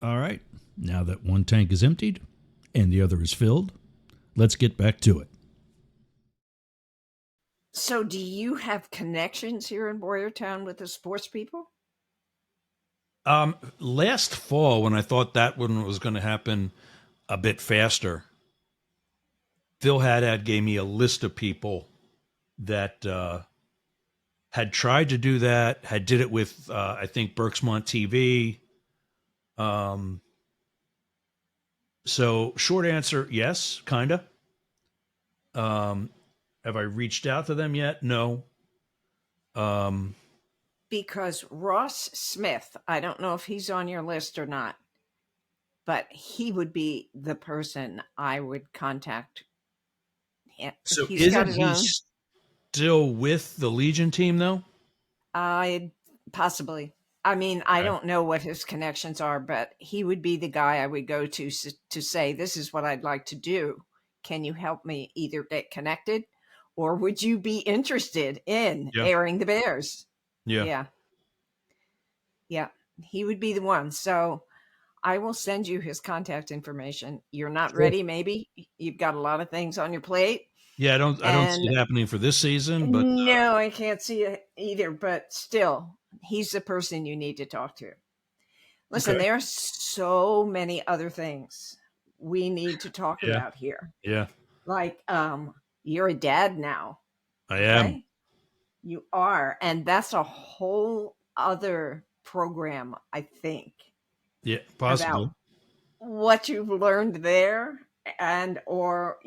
All right. Now that one tank is emptied and the other is filled, let's get back to it. So, do you have connections here in Boyertown with the sports people? Last fall, when I thought that one was going to happen a bit faster, Phil Haddad gave me a list of people that had tried to do that, had did it with, I think, Berksmont TV. Um, so, short answer, yes, kind of. Um, have I reached out to them yet? No. Um, Because Ross Smith, I don't know if he's on your list or not, but he would be the person I would contact. so, He's got isn't his he own. still with the Legion team, though? I possibly. I mean, I Okay. don't know what his connections are, but he would be the guy I would go to say, "This is what I'd like to do. Can you help me either get connected, or would you be interested in Yeah. airing the Bears?" Yeah. Yeah, yeah, he would be the one. So I will send you his contact information. You're not Sure. ready, maybe you've got a lot of things on your plate, Yeah, I don't see and it happening for this season, but no, I can't see it either. But still, he's the person you need to talk to. Listen, okay. there are so many other things we need to talk Yeah. about here. Yeah. Like, you're a dad now, I am. okay? You are, and that's a whole other program, I think, Yeah, about possibly. what you've learned there, and or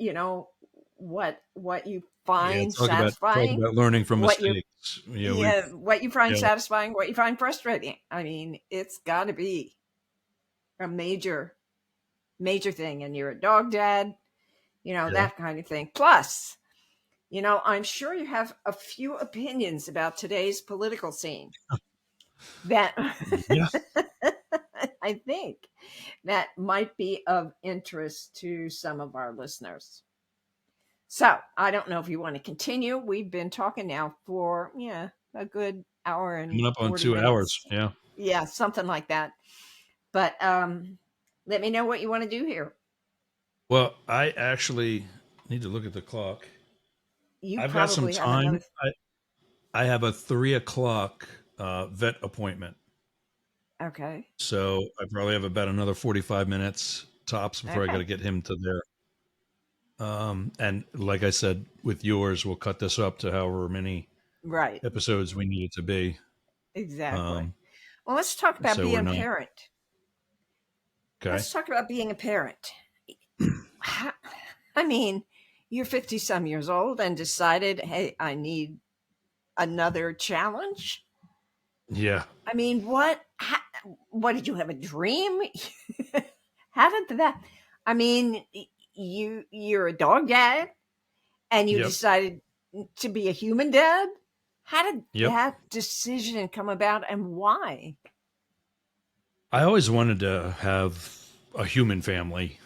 what you Yeah, find talk satisfying, about learning from what you mistakes. Yeah, we yeah, what you find yeah, satisfying, what you find frustrating. I mean, it's got to be a major thing, and you're a dog dad, yeah. that kind of thing. Plus, I'm sure you have a few opinions about today's political scene that Yeah. I think that might be of interest to some of our listeners. So I don't know if you want to continue. We've been talking now for, yeah, a good hour Coming and up on 40 2 hours. minutes. Yeah. Yeah, something like that. But let me know what you want to do here. Well, I actually need to look at the clock. You I've got some probably have time. another. I have a 3 o'clock vet appointment. Okay. So I probably have about another 45 minutes tops before I got to Okay. get him to there. And like I said, with yours, we'll cut this up to however many Right. episodes we need it to be. Exactly. Um, Well, let's talk about so we're being a not parent. okay. Let's talk about being a parent. I mean, you're 50 some years old and decided, hey, I need another challenge. Yeah. I mean, what did you have a dream? How did that? I mean, you're a dog dad and you Yep. decided to be a human dad. How did Yep. that decision come about and why? I always wanted to have a human family.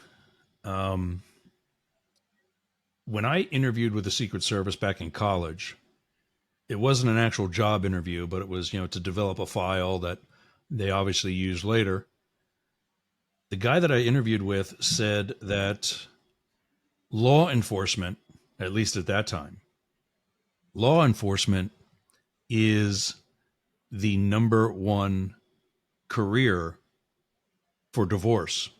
Um, when I interviewed with the Secret Service back in college, it wasn't an actual job interview, but it was, to develop a file that they obviously used later. The guy that I interviewed with said that law enforcement, at least at that time, law enforcement is the number one career for divorce.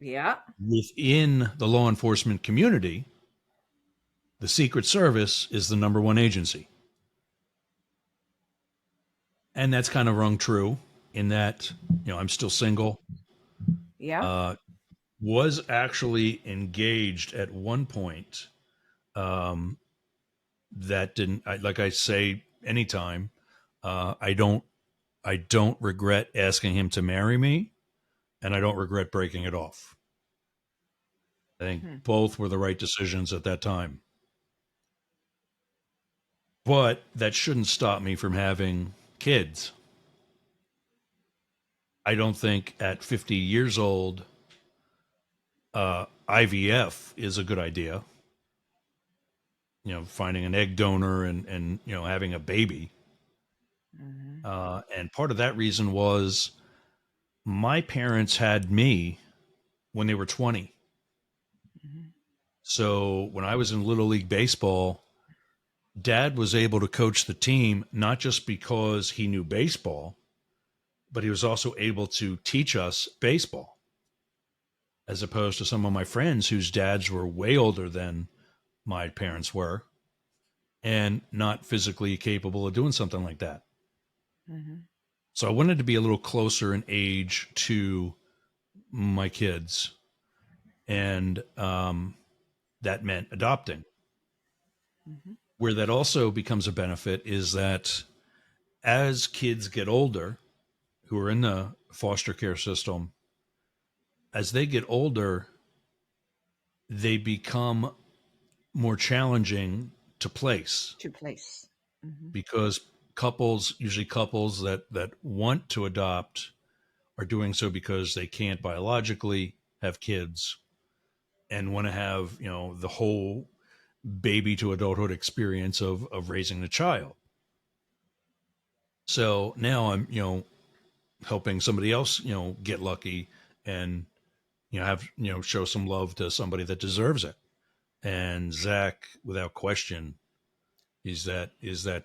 Yeah. Within the law enforcement community, the Secret Service is the number one agency. And that's kind of rung true in that, I'm still single. Yeah. Uh, was actually engaged at one point. Um, that didn't, like I say anytime, I don't regret asking him to marry me, and I don't regret breaking it off. I think Hmm. both were the right decisions at that time. But that shouldn't stop me from having kids. I don't think at 50 years old, IVF is a good idea. Finding an egg donor and having a baby. Hmm. And part of that reason was My parents had me when they were 20. Mm-hmm. So when I was in Little League Baseball, Dad was able to coach the team not just because he knew baseball, but he was also able to teach us baseball, as opposed to some of my friends whose dads were way older than my parents were and not physically capable of doing something like that. Mm-hmm. So I wanted to be a little closer in age to my kids, and that meant adopting. Mm-hmm. Where that also becomes a benefit is that as kids get older, who are in the foster care system, as they get older, they become more challenging to place To place. Mm-hmm. because couples, usually couples that want to adopt, are doing so because they can't biologically have kids and want to have, the whole baby to adulthood experience of raising a child. So now I'm, helping somebody else, get lucky and, have, show some love to somebody that deserves it. And Zach, without question, is that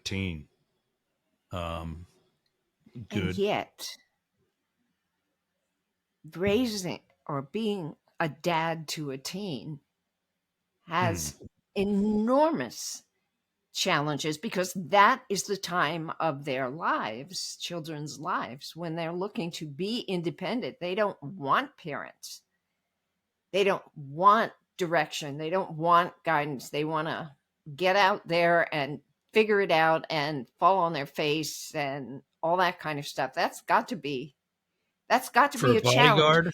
teen. Um, And good. yet, raising or being a dad to a teen Hmm. has enormous challenges because that is the time of their lives, children's lives, when they're looking to be independent. They don't want parents. They don't want direction. They don't want guidance. They want to get out there and figure it out and fall on their face and all that kind of stuff. That's got to be For a a challenge. bodyguard,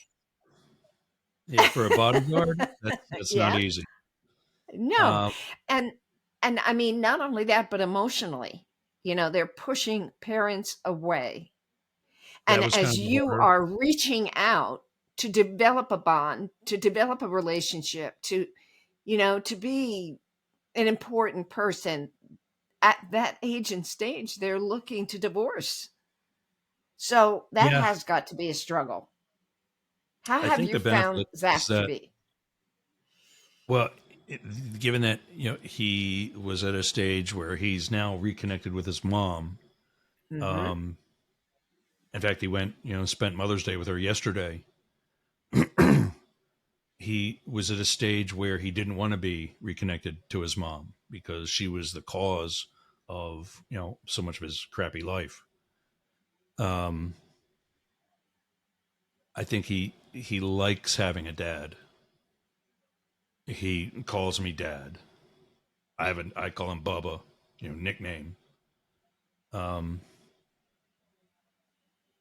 yeah, for a bodyguard, that's not Yeah. easy. No. Um, And I mean not only that but emotionally. They're pushing parents away. that And was kind as of you harder. are reaching out to develop a bond, to develop a relationship, to be an important person at that age and stage, they're looking to divorce. So that Yeah, has got to be a struggle. How I have think you the found benefit is Zach to that, be? well, given that he was at a stage where he's now reconnected with his mom. Mm-hmm. Um, in fact, he went, spent Mother's Day with her yesterday. He was at a stage where he didn't want to be reconnected to his mom because she was the cause of so much of his crappy life. Um, I think he likes having a dad. He calls me dad. I call him Bubba, nickname. Um,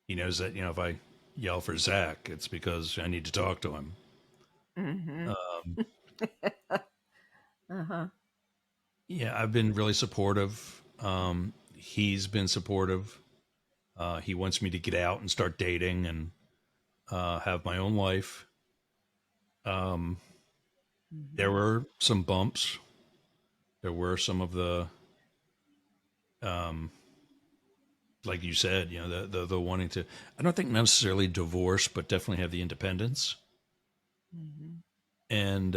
he knows that if I yell for Zach, it's because I need to talk to him. Mm-hmm. Um, Uh-huh. yeah, I've been really supportive. He's been supportive. He wants me to get out and start dating and have my own life. Um, Mm-hmm. there were some bumps. There were some of the, um, like you said, the wanting to. I don't think necessarily divorce, but definitely have the independence. Mm-hmm. And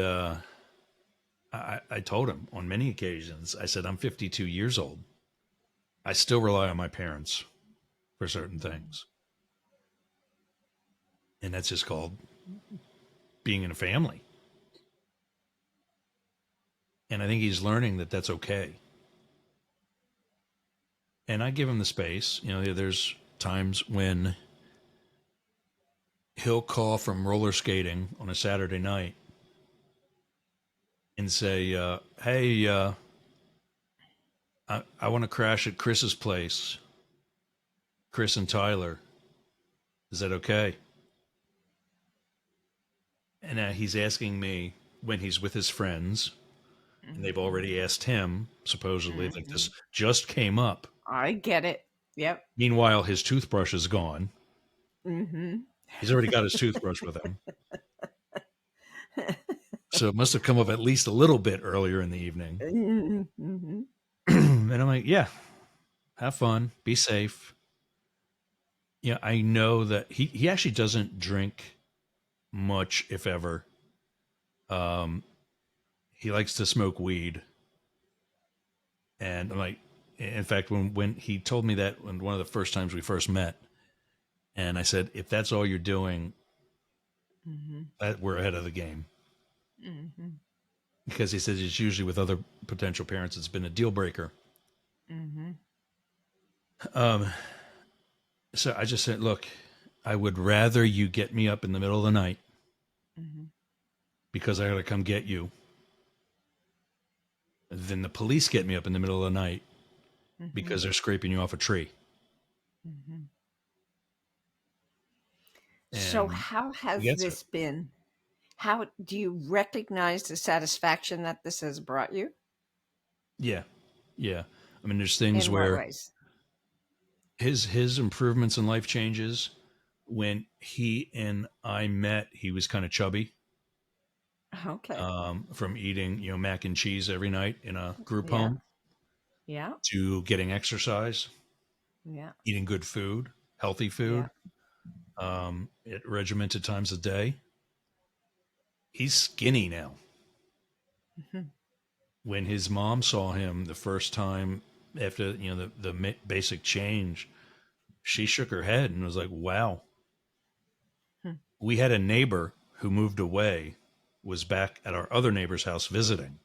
I told him on many occasions. I said, I'm 52 years old. I still rely on my parents for certain things, and that's just called being in a family. And I think he's learning that that's okay. And I give him the space. There's times when he'll call from roller skating on a Saturday night and say, "Hey, I want to crash at Chris's place. Chris and Tyler, is that okay?" And he's asking me when he's with his friends, and they've Mm-hmm. already asked him. Supposedly, like Mm-hmm. this just came up. I get it. Yep. Meanwhile, his toothbrush is gone. Mm-hmm. He's already got his toothbrush with him. So it must have come up at least a little bit earlier in the evening. Mm-hmm. And I'm like, yeah, have fun, be safe. Yeah, I know that he actually doesn't drink much, if ever. Um, he likes to smoke weed, and I'm like, in fact, when he told me that when one of the first times we first met, and I said, if that's all you're doing, Mm-hmm. that we're ahead of the game. Mm-hmm. Because he says it's usually with other potential parents, it's been a deal breaker. Mm-hmm. Um, so I just said, look, I would rather you get me up in the middle of the night Mm-hmm. because I got to come get you than the police get me up in the middle of the night Mm-hmm. because they're scraping you off a tree. Mm-hmm. So, And how he has gets it. this been? How do you recognize the satisfaction that this has brought you? Yeah. Yeah. I mean, there's things In what where ways? his improvements in life changes. When he and I met, he was kind of chubby Okay. from eating, mac and cheese every night in a group Yeah. home Yeah. to getting exercise, Yeah. eating good food, healthy Yeah. food, at regimented times a day. He's skinny now. Mm-hmm. When his mom saw him the first time after basic change, she shook her head and was like, "Wow." We had a neighbor who moved away, was back at our other neighbor's house visiting.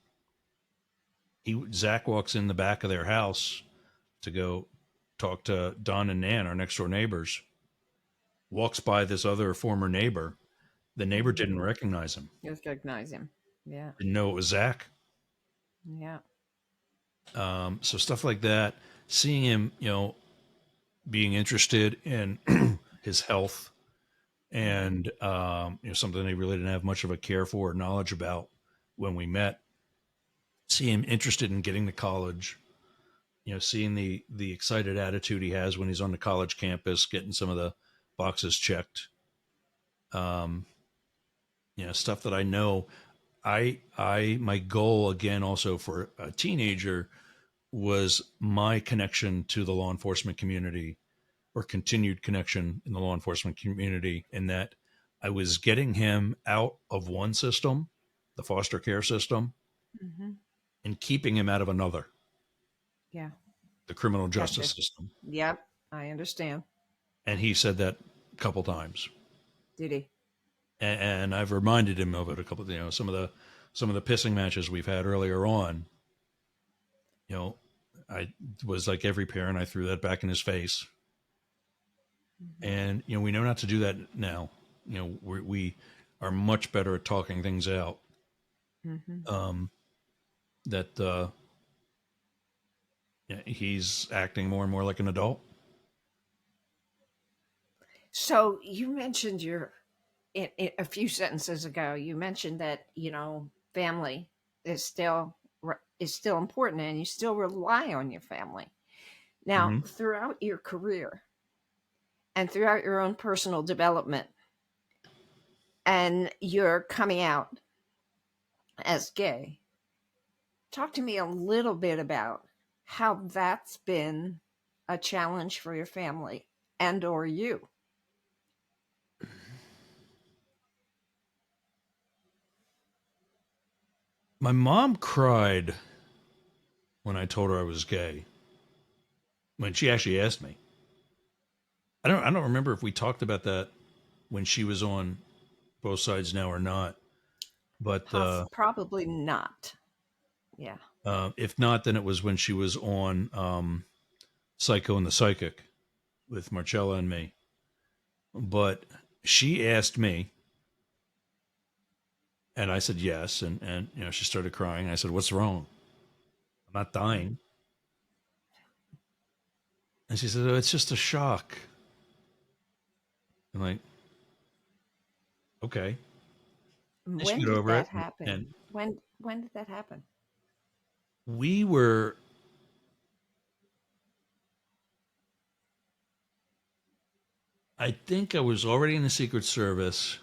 Zach walks in the back of their house to go talk to Don and Nan, our next door neighbors. Walks by this other former neighbor. The neighbor Mm-hmm. didn't recognize him. You recognize him. Yeah. Didn't know it was Zach. Yeah. So stuff like that. Seeing him, being interested in his health Mm-hmm. and something he really didn't have much of a care for or knowledge about when we met. See him interested in getting to college. Seeing the excited attitude he has when he's on the college campus, getting some of the boxes checked. Um, stuff that I know. My goal again also for a teenager was my connection to the law enforcement community or continued connection in the law enforcement community, in that I was getting him out of one system, the foster care system, Mm-hmm. and keeping him out of another, Yeah. the criminal justice Gotcha. system. Yep. I understand. And he said that a couple times. Did he? And I've reminded him of it a couple, some of the pissing matches we've had earlier on. You know, I was like every parent, I threw that back in his face. Mm-hmm. And, we know not to do that now. We are much better at talking things out. Mm-hmm. Um, that yeah, he's acting more and more like an adult. So you mentioned in a few sentences ago. You mentioned that family is still is still important, and you still rely on your family. Now, Hmm. throughout your career and throughout your own personal development, and your coming out as gay, talk to me a little bit about how that's been a challenge for your family and or you. My mom cried when I told her I was gay. When she actually asked me, I don't remember if we talked about that when she was on both sides now or not. But Probably not. Yeah. if not, then it was when she was on Psycho and the Psychic with Marcella and me. But she asked me, and I said yes, and she started crying. I said, "What's wrong? I'm not dying." And she said, "Oh, it's just a shock." I'm like, "Okay." And she When got did over that it, and happen? When did that happen? we were. I think I was already in the Secret Service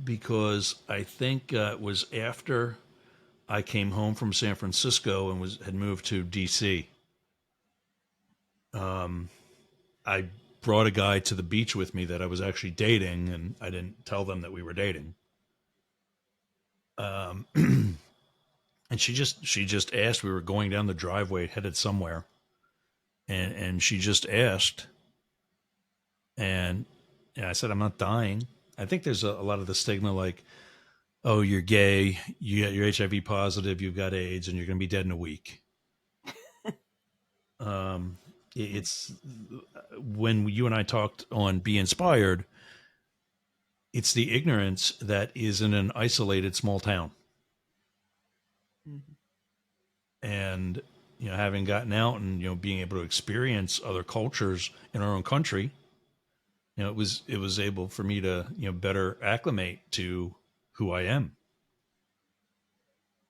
because I think it was after I came home from San Francisco and had moved to DC. I brought a guy to the beach with me that I was actually dating, and I didn't tell them that we were dating. Um, and she just asked. We were going down the driveway, headed somewhere, and she just asked, and I said, "I'm not dying." I think there's a lot of the stigma, like, "Oh, you're gay, you're HIV positive, you've got AIDS, and you're going to be dead in a week." Um, it's when you and I talked on Be Inspired, it's the ignorance that is in an isolated small town. Mhm. And, having gotten out and, being able to experience other cultures in our own country, it was able for me to, better acclimate to who I am.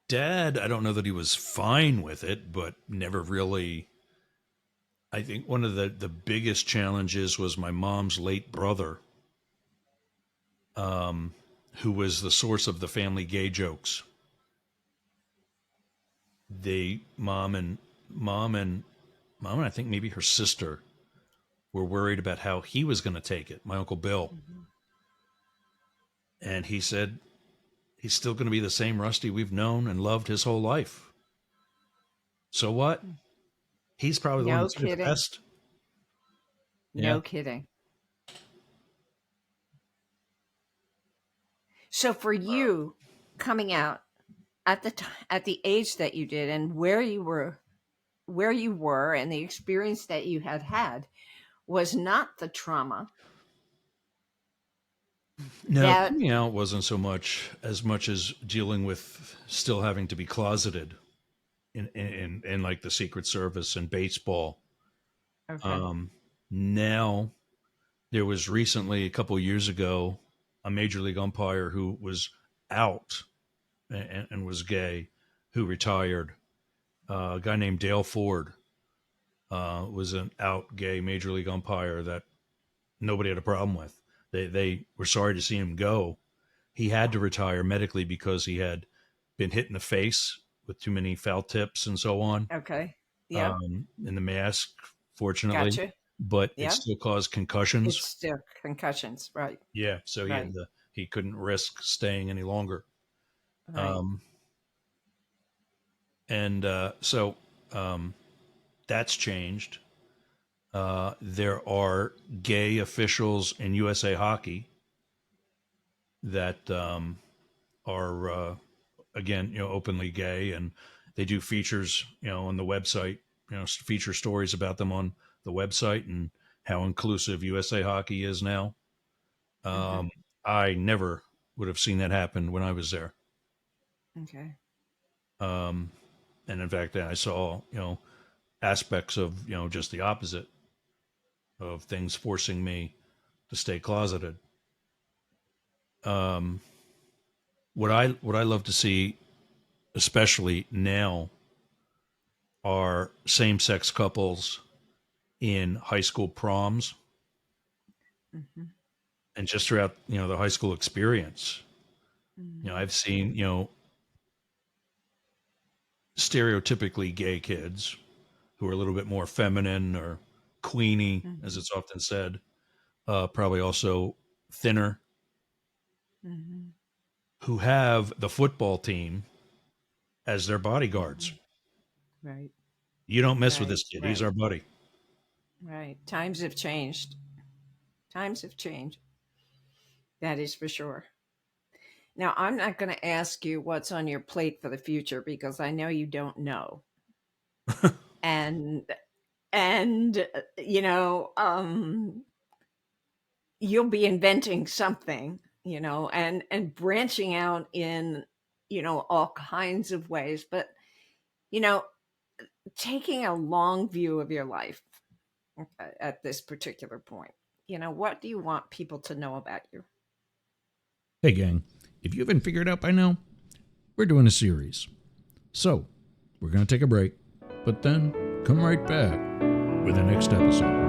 Dad, I don't know that he was fine with it, but never really. I think one of the biggest challenges was my mom's late brother, um, who was the source of the family gay jokes. They mom and I think maybe her sister were worried about how he was going to take it, my Uncle Bill. Mhm. And he said he's still going to be the same Rusty we've known and loved his whole life. So what? He's probably the one No that's took the kidding. test. Yeah. No kidding. So for you coming out at at the age that you did and where you were and the experience that you had had was not the trauma No, that coming out wasn't so much as dealing with still having to be closeted in like the Secret Service and baseball. okay. Um, Now there was recently a couple years ago a major league umpire who was out and was gay, who retired. A guy named Dale Ford was an out gay major league umpire that nobody had a problem with. They were sorry to see him go. He had to retire medically because he had been hit in the face with too many foul tips and so on, Okay. Yep. in the mask, fortunately, Gotcha. but it Yep. still caused concussions. It's still concussions. Right. Yeah, so Right. he couldn't risk staying any longer. Right. Um, and that's changed. There are gay officials in USA Hockey that are again, openly gay, and they do features, on the website, feature stories about them on the website and how inclusive USA Hockey is now. Mm-hmm. Um, I never would have seen that happen when I was there. Okay. Um, and in fact, I saw, aspects of, just the opposite of things forcing me to stay closeted. Um, what I love to see, especially now, are same sex couples in high school proms Mm-hmm. and just throughout, the high school experience. Mm-hmm. I've seen, stereotypically gay kids who are a little bit more feminine or queenie, as Mm-hmm. it's often said, probably also thinner, Mm-hmm. who have the football team as their bodyguards. Mm-hmm. Right. You don't mess with Right. this kid. He's Right. our buddy. Right. Times have changed. Times have changed. That is for sure. Now, I'm not going to ask you what's on your plate for the future because I know you don't know. And you'll be inventing something, and branching out in all kinds of ways, but you know taking a long view of your life, okay, at this particular point, what do you want people to know about you? Hey, gang, if you haven't figured out by now, we're doing a series. So, we're going to take a break, but then come right back with the next episode.